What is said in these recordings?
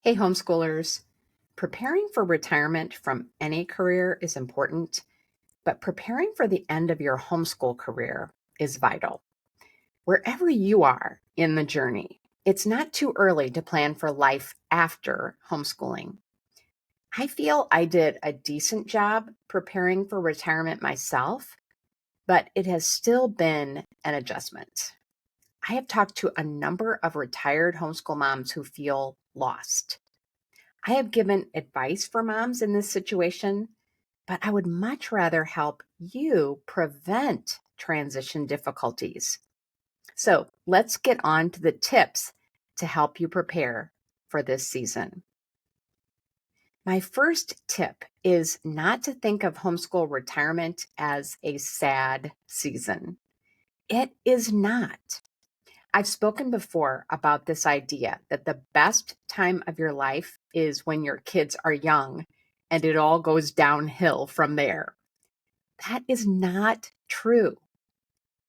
Hey, homeschoolers. Preparing for retirement from any career is important, but preparing for the end of your homeschool career is vital. Wherever you are in the journey, it's not too early to plan for life after homeschooling. I feel I did a decent job preparing for retirement myself, but it has still been an adjustment. I have talked to a number of retired homeschool moms who feel lost. I have given advice for moms in this situation, but I would much rather help you prevent transition difficulties. So let's get on to the tips to help you prepare for this season. My first tip is not to think of homeschool retirement as a sad season. It is not. I've spoken before about this idea that the best time of your life is when your kids are young and it all goes downhill from there. That is not true.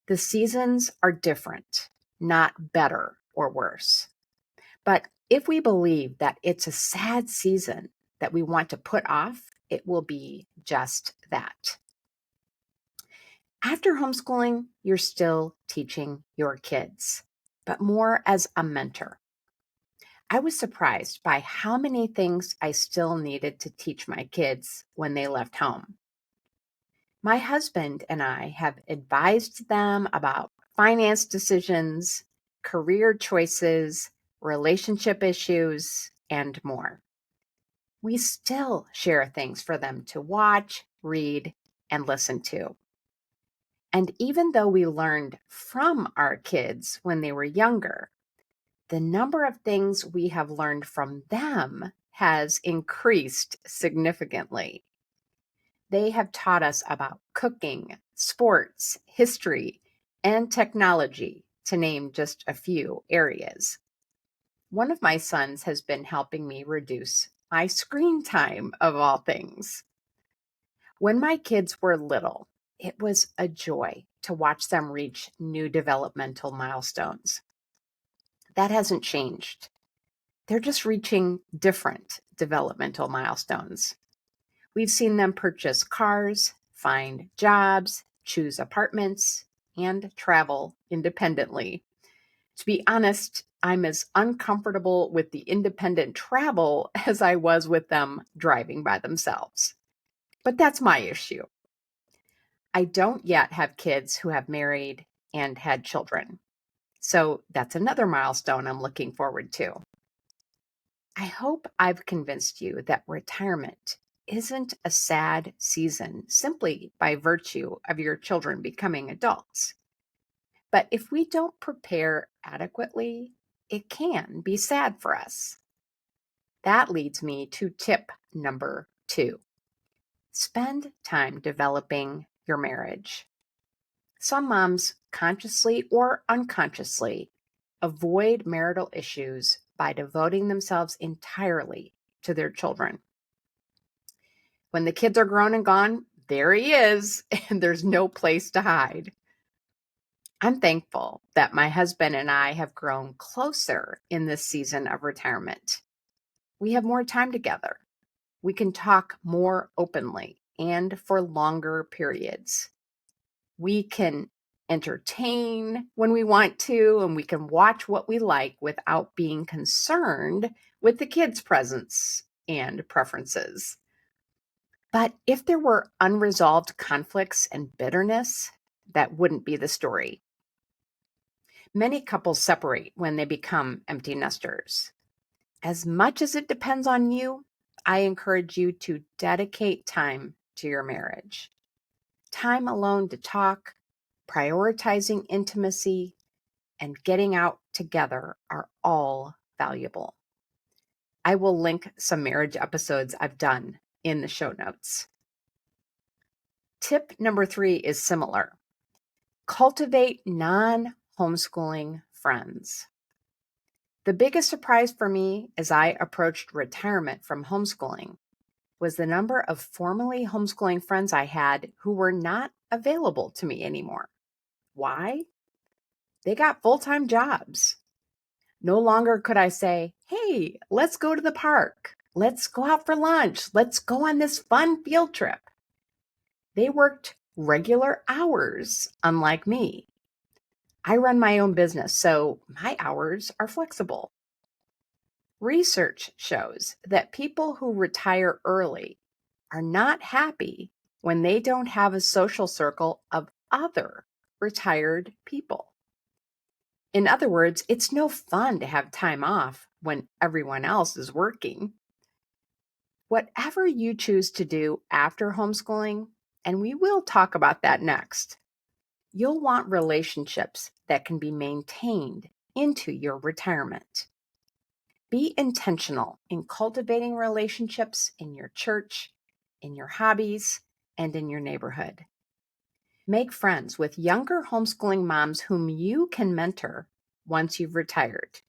The seasons are different, not better or worse. But if we believe that it's a sad season that we want to put off, it will be just that. After homeschooling, you're still teaching your kids, but more as a mentor. I was surprised by how many things I still needed to teach my kids when they left home. My husband and I have advised them about finance decisions, career choices, relationship issues, and more. We still share things for them to watch, read, and listen to. And even though we learned from our kids when they were younger, the number of things we have learned from them has increased significantly. They have taught us about cooking, sports, history, and technology, to name just a few areas. One of my sons has been helping me reduce my screen time, of all things. When my kids were little, it was a joy to watch them reach new developmental milestones. That hasn't changed. They're just reaching different developmental milestones. We've seen them purchase cars, find jobs, choose apartments, and travel independently. To be honest, I'm as uncomfortable with the independent travel as I was with them driving by themselves. But that's my issue. I don't yet have kids who have married and had children. So that's another milestone I'm looking forward to. I hope I've convinced you that retirement isn't a sad season simply by virtue of your children becoming adults. But if we don't prepare adequately, it can be sad for us. That leads me to tip number 2. Spend time developing your marriage. Some moms consciously or unconsciously avoid marital issues by devoting themselves entirely to their children. When the kids are grown and gone, there he is, and there's no place to hide. I'm thankful that my husband and I have grown closer in this season of retirement. We have more time together. We can talk more openly and for longer periods. We can entertain when we want to, and we can watch what we like without being concerned with the kids' presence and preferences. But if there were unresolved conflicts and bitterness, that wouldn't be the story. Many couples separate when they become empty nesters. As much as it depends on you, I encourage you to dedicate time to your marriage. Time alone to talk, prioritizing intimacy, and getting out together are all valuable. I will link some marriage episodes I've done in the show notes. Tip number 3 is similar. Cultivate non-homeschooling friends. The biggest surprise for me as I approached retirement from homeschooling was the number of formerly homeschooling friends I had who were not available to me anymore. Why? They got full-time jobs. No longer could I say, hey, let's go to the park. Let's go out for lunch. Let's go on this fun field trip. They worked regular hours, unlike me. I run my own business, so my hours are flexible. Research shows that people who retire early are not happy when they don't have a social circle of other retired people. In other words, it's no fun to have time off when everyone else is working. Whatever you choose to do after homeschooling, and we will talk about that next, you'll want relationships that can be maintained into your retirement. Be intentional in cultivating relationships in your church, in your hobbies, and in your neighborhood. Make friends with younger homeschooling moms whom you can mentor once you've retired.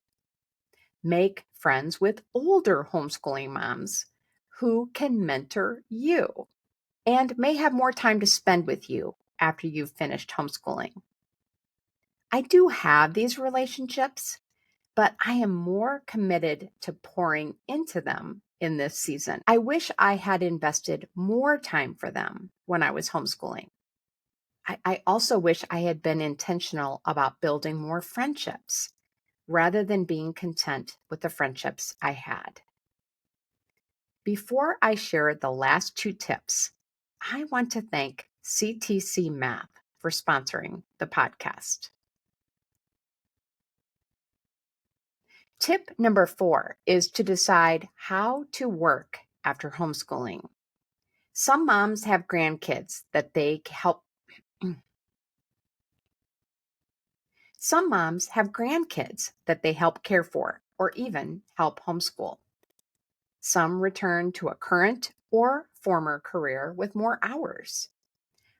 Make friends with older homeschooling moms who can mentor you and may have more time to spend with you after you've finished homeschooling. I do have these relationships, but I am more committed to pouring into them in this season. I wish I had invested more time for them when I was homeschooling. I also wish I had been intentional about building more friendships rather than being content with the friendships I had. Before I share the last two tips, I want to thank CTC Math for sponsoring the podcast. Tip number 4 is to decide how to work after homeschooling. Some moms have grandkids that they help. Some moms have grandkids that they help care for or even help homeschool. Some return to a current or former career with more hours.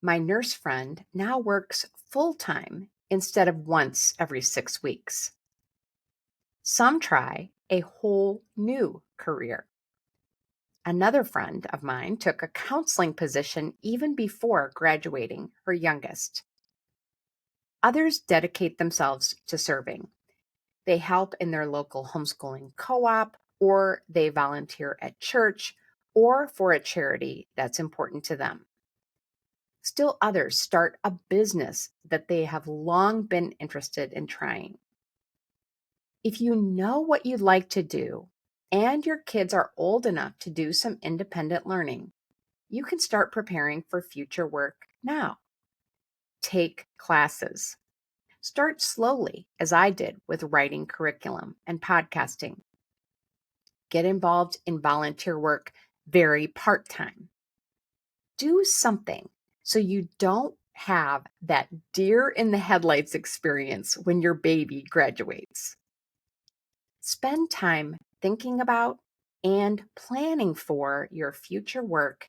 My nurse friend now works full-time instead of once every 6 weeks. Some try a whole new career. Another friend of mine took a counseling position even before graduating her youngest. Others dedicate themselves to serving. They help in their local homeschooling co-op, or they volunteer at church or for a charity that's important to them. Still others start a business that they have long been interested in trying. If you know what you'd like to do and your kids are old enough to do some independent learning, you can start preparing for future work now. Take classes. Start slowly, as I did with writing curriculum and podcasting. Get involved in volunteer work very part-time. Do something so you don't have that deer in the headlights experience when your baby graduates. Spend time thinking about and planning for your future work,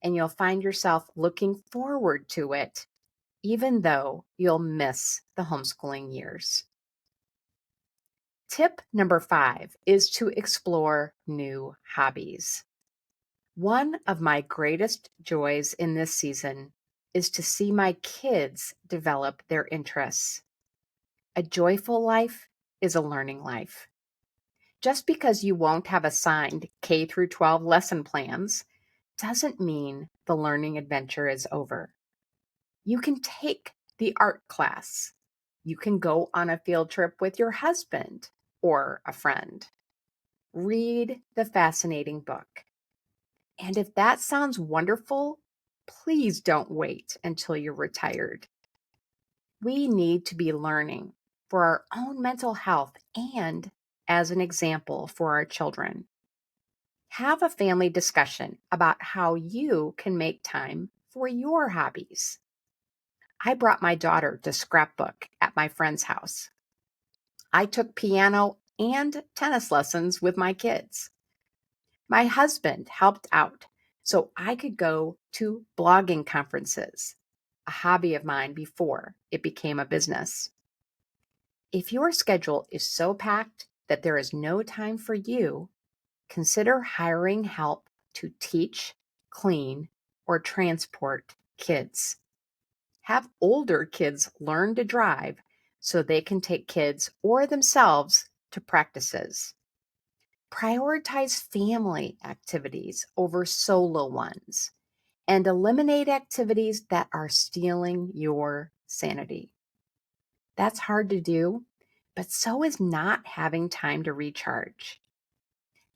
and you'll find yourself looking forward to it, even though you'll miss the homeschooling years. Tip number 5 is to explore new hobbies. One of my greatest joys in this season is to see my kids develop their interests. A joyful life is a learning life. Just because you won't have assigned K through 12 lesson plans doesn't mean the learning adventure is over. You can take the art class. You can go on a field trip with your husband or a friend. Read the fascinating book. And if that sounds wonderful, please don't wait until you're retired. We need to be learning for our own mental health and as an example for our children. Have a family discussion about how you can make time for your hobbies. I brought my daughter to scrapbook at my friend's house. I took piano and tennis lessons with my kids. My husband helped out so I could go to blogging conferences, a hobby of mine before it became a business. If your schedule is so packed that there is no time for you, consider hiring help to teach, clean, or transport kids. Have older kids learn to drive so they can take kids or themselves to practices. Prioritize family activities over solo ones and eliminate activities that are stealing your sanity. That's hard to do, but so is not having time to recharge.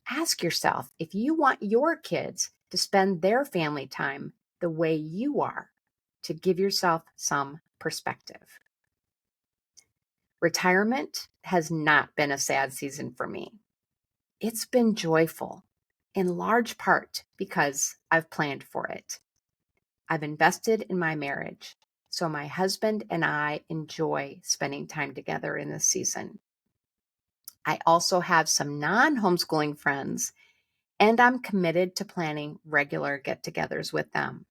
Ask yourself if you want your kids to spend their family time the way you are, to give yourself some perspective. Retirement has not been a sad season for me. It's been joyful, in large part because I've planned for it. I've invested in my marriage, so my husband and I enjoy spending time together in this season. I also have some non-homeschooling friends, and I'm committed to planning regular get-togethers with them.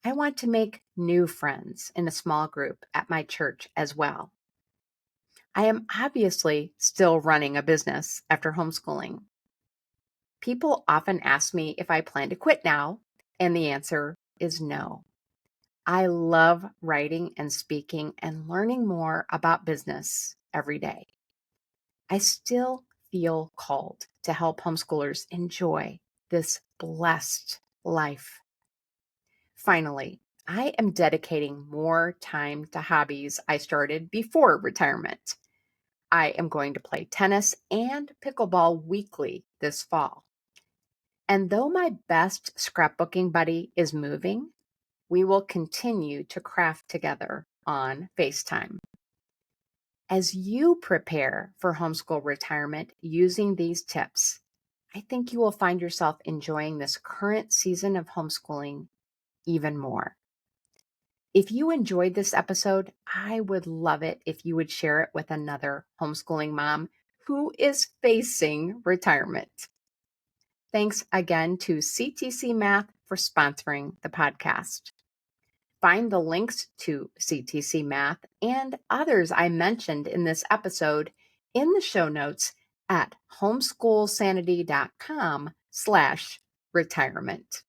I want to make new friends in a small group at my church as well. I am obviously still running a business after homeschooling. People often ask me if I plan to quit now, and the answer is no. I love writing and speaking and learning more about business every day. I still feel called to help homeschoolers enjoy this blessed life. Finally, I am dedicating more time to hobbies I started before retirement. I am going to play tennis and pickleball weekly this fall. And though my best scrapbooking buddy is moving, we will continue to craft together on FaceTime. As you prepare for homeschool retirement using these tips, I think you will find yourself enjoying this current season of homeschooling even more. If you enjoyed this episode, I would love it if you would share it with another homeschooling mom who is facing retirement. Thanks again to CTC Math for sponsoring the podcast. Find the links to CTC Math and others I mentioned in this episode in the show notes at homeschoolsanity.com/retirement.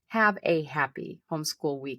Have a happy homeschool week.